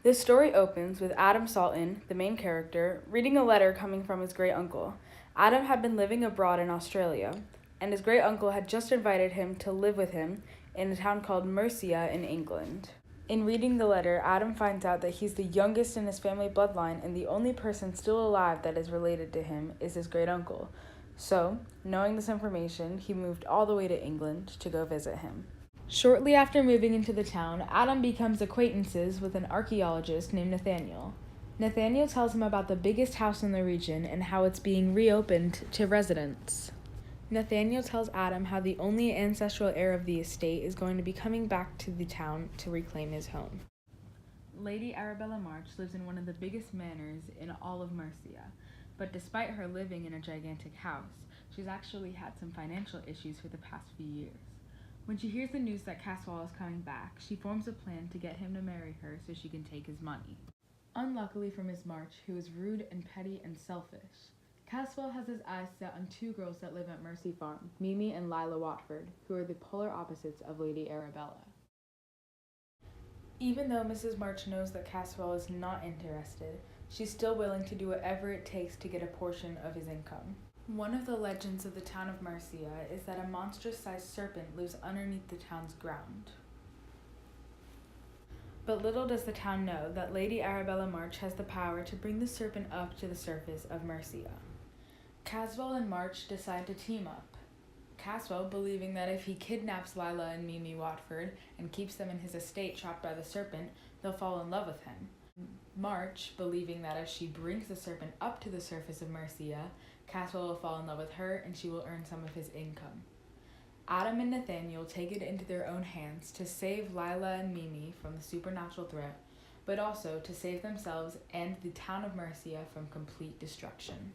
This story opens with Adam Salton, the main character, reading a letter coming from his great uncle. Adam had been living abroad in Australia, and his great uncle had just invited him to live with him in a town called Mercia in England. In reading the letter, Adam finds out that he's the youngest in his family bloodline, and the only person still alive that is related to him is his great uncle. So, knowing this information, he moved all the way to England to go visit him. Shortly after moving into the town, Adam becomes acquaintances with an archaeologist named Nathaniel. Nathaniel tells him about the biggest house in the region and how it's being reopened to residents. Nathaniel tells Adam how the only ancestral heir of the estate is going to be coming back to the town to reclaim his home. Lady Arabella March lives in one of the biggest manors in all of Mercia, but despite her living in a gigantic house, she's actually had some financial issues for the past few years. When she hears the news that Caswall is coming back, she forms a plan to get him to marry her so she can take his money. Unluckily for Miss March, who is rude and petty and selfish, Caswall has his eyes set on two girls that live at Mercy Farm, Mimi and Lila Watford, who are the polar opposites of Lady Arabella. Even though Mrs. March knows that Caswall is not interested, she's still willing to do whatever it takes to get a portion of his income. One of the legends of the town of Mercia is that a monstrous-sized serpent lives underneath the town's ground. But little does the town know that Lady Arabella March has the power to bring the serpent up to the surface of Mercia. Caswall and March decide to team up. Caswall believing that if he kidnaps Lila and Mimi Watford and keeps them in his estate trapped by the serpent, they'll fall in love with him. March believing that if she brings the serpent up to the surface of Mercia, Caswall will fall in love with her and she will earn some of his income. Adam and Nathaniel take it into their own hands to save Lila and Mimi from the supernatural threat, but also to save themselves and the town of Mercia from complete destruction.